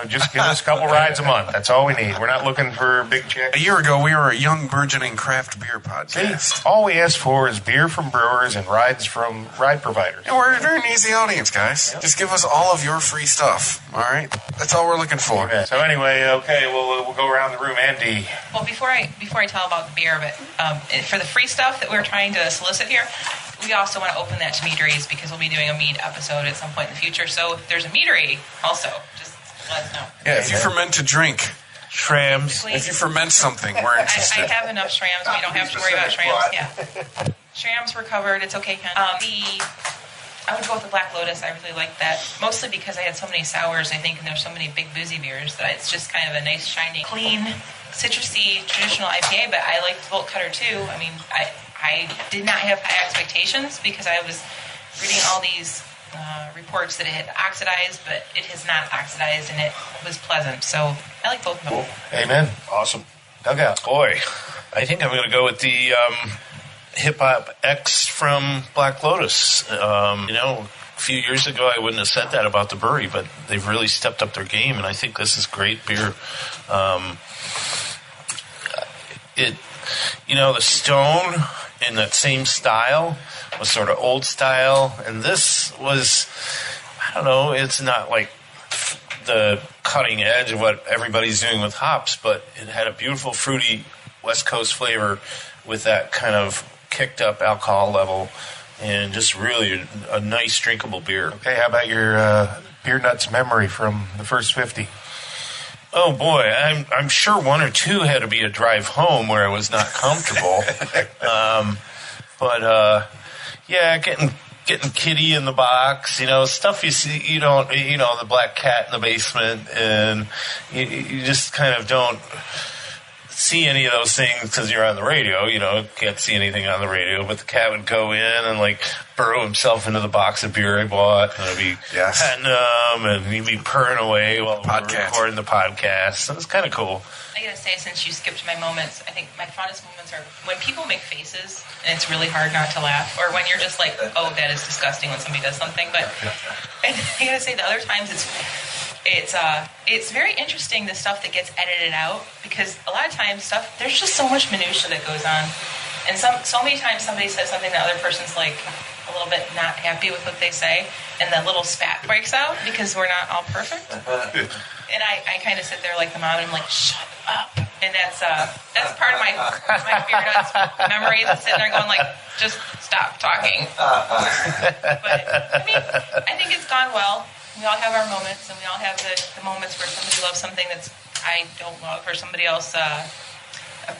Just give us a couple rides a month. That's all we need. We're not looking for big checks. A year ago, we were a young burgeoning craft beer See, podcast. all we ask for is beer from brewers and rides from ride providers. And we're an easy audience, guys. Just give us all of your free stuff, all right? That's all we're looking for. Okay. So anyway, we'll go around the room. Andy. Well, before I tell about the beer, but for the free stuff that we're trying to solicit here, we also want to open that to meaderies because we'll be doing a mead episode at some point in the future. So if there's a meadery, also just let us know. Yeah, if you ferment to drink, Shrams. if you ferment something, we're interested. I have enough shrams. We don't have to worry about shrams. Yeah, shrams were covered. It's okay, Ken. I would go with the Black Lotus. I really like that, mostly because I had so many sours, I think, and there's so many big boozy beers that it's just kind of a nice, shiny, clean, citrusy, traditional IPA, but I liked Volt Cutter too. I mean, I did not have high expectations because I was reading all these reports that it had oxidized, but it has not oxidized, and it was pleasant. So I like both of them. Amen. Awesome. Dugout. Boy, I think I'm going to go with the Hip Hop X from Black Lotus. A few years ago I wouldn't have said that about the brewery, but they've really stepped up their game, and I think this is great beer. The Stone in that same style was sort of old style, and this was, I don't know, it's not like the cutting edge of what everybody's doing with hops, but it had a beautiful fruity West Coast flavor with that kind of kicked up alcohol level, and just really a nice drinkable beer. Okay, how about your beer nuts memory from the first 50? Oh boy, I'm sure one or two had to be a drive home where it was not comfortable. Getting Kitty in the box, stuff you see, the black cat in the basement, and you just kind of don't see any of those things because you're on the radio, can't see anything on the radio, but the cat would go in and burrow himself into the box of beer I bought, and I'd be petting him, and he'd be purring away while we were recording the podcast. So it's kind of cool. I gotta say, since you skipped my moments, I think my fondest moments are when people make faces and it's really hard not to laugh, or when you're just like, oh, that is disgusting when somebody does something. But and I gotta say, the other times it's very interesting, the stuff that gets edited out, because a lot of times there's just so much minutia that goes on, and so many times somebody says something that other person's like a little bit not happy with what they say, and that little spat breaks out because we're not all perfect. And I kind of sit there like the mom, and I'm like, shut up. And that's part of my Beer Nuts memory, that's sitting there going like, just stop talking. But I think it's gone well. We all have our moments, and we all have the moments where somebody loves something that I don't love, or somebody else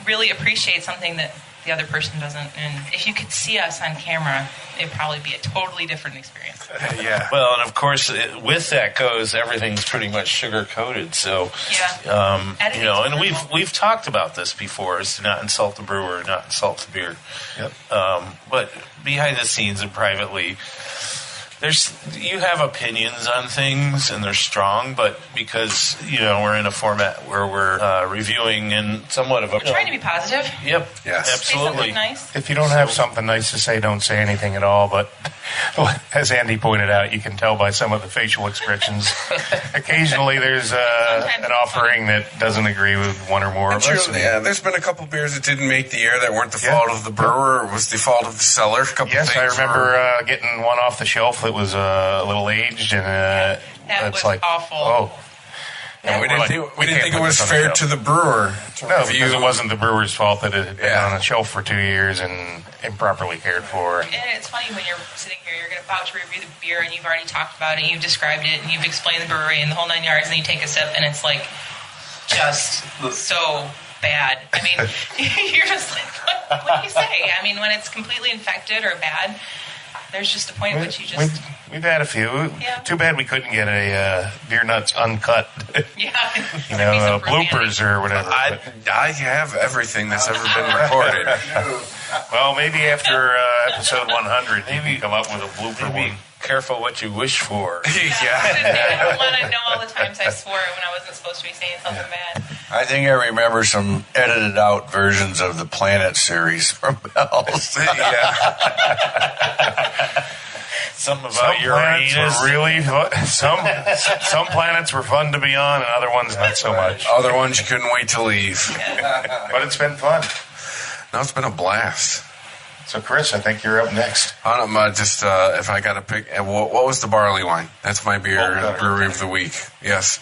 really appreciates something that the other person doesn't. And if you could see us on camera, it'd probably be a totally different experience. Yeah. Well, and of course, with that goes everything's pretty much sugar coated. So, and we've talked about this before: is to not insult the brewer, not insult the beer. Yep. But behind the scenes and privately, you have opinions on things, and they're strong, but because we're in a format where we're reviewing in somewhat of a trying to be positive. Yep. Yes. Absolutely. Nice. If you don't have something nice to say, don't say anything at all. But as Andy pointed out, you can tell by some of the facial expressions. Occasionally, there's an offering that doesn't agree with one or more of us. Yeah, there's been a couple beers that didn't make the air that weren't the fault of the brewer. It was the fault of the cellar. Yes, I remember getting one off the shelf that was a little aged, and that it's was like, awful. Oh. And we didn't think it was fair to the brewer. No, because it wasn't the brewer's fault that it had been on a shelf for 2 years and improperly cared for. And it's funny when you're sitting here, you're about to review the beer, and you've already talked about it, you've described it, and you've explained the brewery and the whole 9 yards, and then you take a sip, and it's like just so bad. I mean, you're just like, what do you say? I mean, when it's completely infected or bad, there's just a point at which you just... We've had a few. Yeah. Too bad we couldn't get a Beer Nuts uncut. Yeah. Bloopers or whatever. I have everything that's ever been recorded. Well, maybe after episode 100, maybe come up with a blooper one. Careful what you wish for. I don't want to know all the times I swore when I wasn't supposed to be saying something bad. I think I remember some edited out versions of the Planet series from Bells. Something about Some planets Uranus. were really fun. Some planets were fun to be on, and other ones not so much. Other ones you couldn't wait to leave. But it's been fun. No, it's been a blast. So, Chris, I think you're up next. I don't know, just if I got to pick, what was the barley wine? That's my beer brewery of the week. Yes,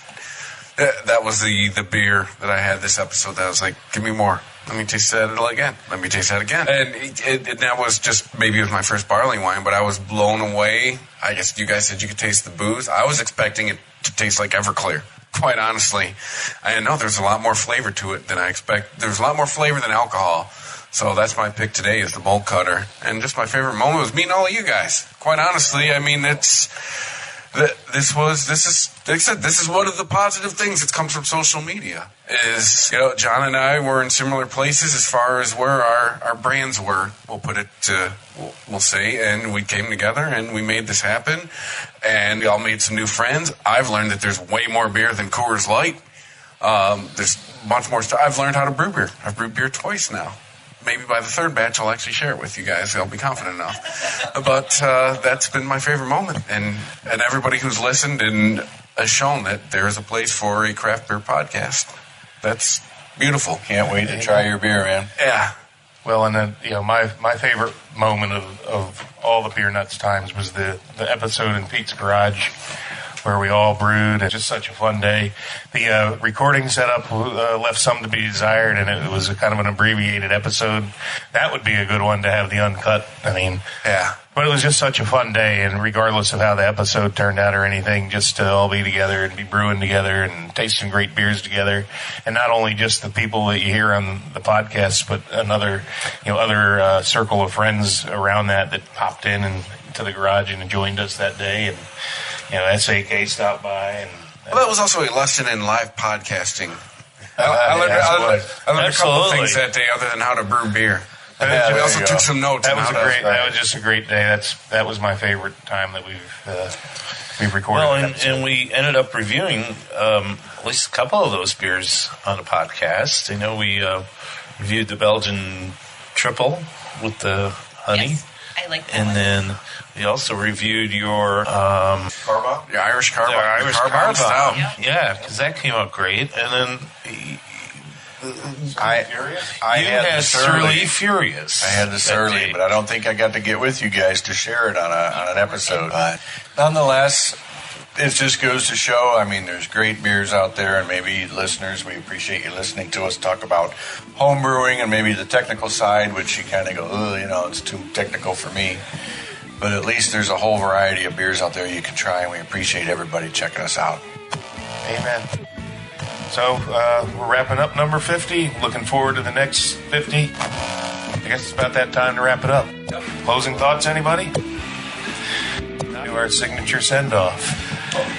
that was the beer that I had this episode. That was like, give me more. Let me taste that again. Let me taste that again. And that was just maybe it was my first barley wine, but I was blown away. I guess you guys said you could taste the booze. I was expecting it to taste like Everclear. Quite honestly, I know there's a lot more flavor to it than I expect. There's a lot more flavor than alcohol. So that's my pick today is the Bolt Cutter. And just my favorite moment was meeting all of you guys. Quite honestly, I mean, this is like I said, this is one of the positive things that comes from social media is, John and I were in similar places as far as where our brands were, we'll say, and we came together and we made this happen and we all made some new friends. I've learned that there's way more beer than Coors Light. There's much more stuff. I've learned how to brew beer. I've brewed beer twice now. Maybe by the third batch, I'll actually share it with you guys. I'll be confident enough. But that's been my favorite moment. And everybody who's listened and has shown that there is a place for a craft beer podcast. That's beautiful. Can't wait to try your beer, man. Yeah. Well, and then, my favorite moment of all the Beer Nuts times was the episode in Pete's Garage where we all brewed. It's just such a fun day. The recording setup left some to be desired, and it was a kind of an abbreviated episode. That would be a good one to have the uncut. Yeah. But it was just such a fun day, and regardless of how the episode turned out or anything, just to all be together and be brewing together and tasting great beers together. And not only just the people that you hear on the podcast, but another, other circle of friends around that popped in and to the garage and joined us that day. And, SAK stopped by. And well, that was also a lesson in live podcasting. I learned a couple of things that day other than how to brew beer. We also took some notes. That was just a great day. That was my favorite time that we've recorded. Well, and we ended up reviewing at least a couple of those beers on the podcast. I know we reviewed the Belgian Triple with the honey. Yes, I like that and one. then we also reviewed your Carbon? The Irish Carbon. The Irish Carbon Carbon. Stout. Yeah, because that came out great. And then I had the Surly Furious. I had the Surly, but I don't think I got to get with you guys to share it on an episode. But nonetheless, it just goes to show, there's great beers out there, and maybe listeners, we appreciate you listening to us talk about home brewing and maybe the technical side, which you kind of go, it's too technical for me. But at least there's a whole variety of beers out there you can try, and we appreciate everybody checking us out. Amen. So, we're wrapping up number 50. Looking forward to the next 50. I guess it's about that time to wrap it up. Closing thoughts, anybody? Now do our signature send-off.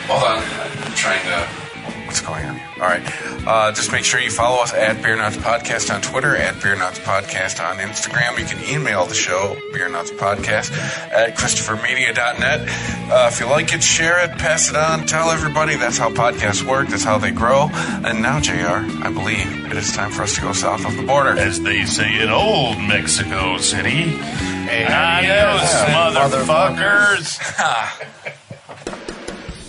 Hold on. I'm trying to... What's going on here? All right. Just make sure you follow us at Beer Nuts Podcast on Twitter, at Beer Nuts Podcast on Instagram. You can email the show, Beer Nuts Podcast, at ChristopherMedia.net. If you like it, share it, pass it on, tell everybody. That's how podcasts work. That's how they grow. And now, JR, I believe it is time for us to go south of the border. As they say in old Mexico City. Adios, motherfuckers.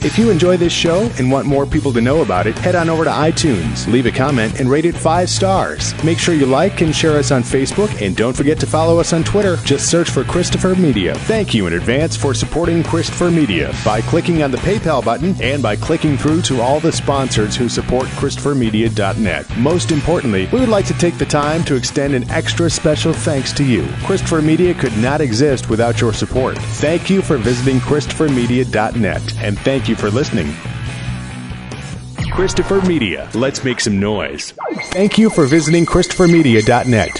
If you enjoy this show and want more people to know about it, head on over to iTunes, leave a comment, and rate it 5 stars. Make sure you like and share us on Facebook, and don't forget to follow us on Twitter. Just search for Christopher Media. Thank you in advance for supporting Christopher Media by clicking on the PayPal button and by clicking through to all the sponsors who support ChristopherMedia.net. Most importantly, we would like to take the time to extend an extra special thanks to you. Christopher Media could not exist without your support. Thank you for visiting ChristopherMedia.net, and thank you for listening. Christopher Media. Let's make some noise. Thank you for visiting ChristopherMedia.net.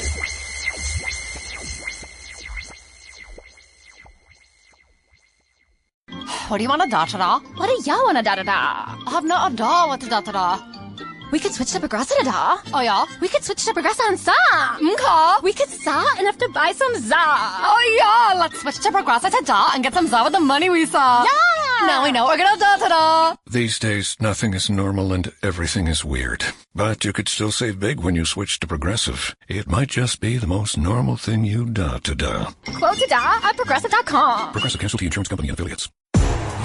What do you want a da-da-da? What do you want a da-da-da? I have not a da with a da-da-da. We could switch to Progressive da. Oh yeah. We could switch to Progressive and sa. We could sa and have to buy some za. Oh yeah. Let's switch to Progressive da and get some za with the money we saw. Yeah. Now we know we're gonna da. These days, nothing is normal and everything is weird. But you could still save big when you switch to Progressive. It might just be the most normal thing you da. Quote to da at Progressive.com. Progressive Casualty Insurance Company and Affiliates.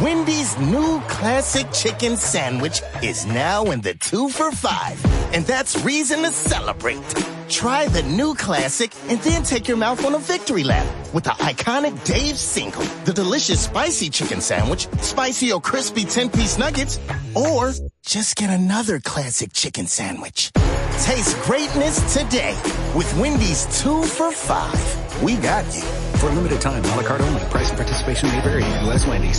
Wendy's new classic chicken sandwich is now in the 2 for $5, and that's reason to celebrate. Try the new classic and then take your mouth on a victory lap with the iconic Dave's Single, the delicious spicy chicken sandwich, spicy or crispy 10-piece nuggets, or just get another classic chicken sandwich. Taste greatness today with Wendy's 2 for $5. We got you. For a limited time, a la carte only. Price and participation may vary. U.S. Wendy's.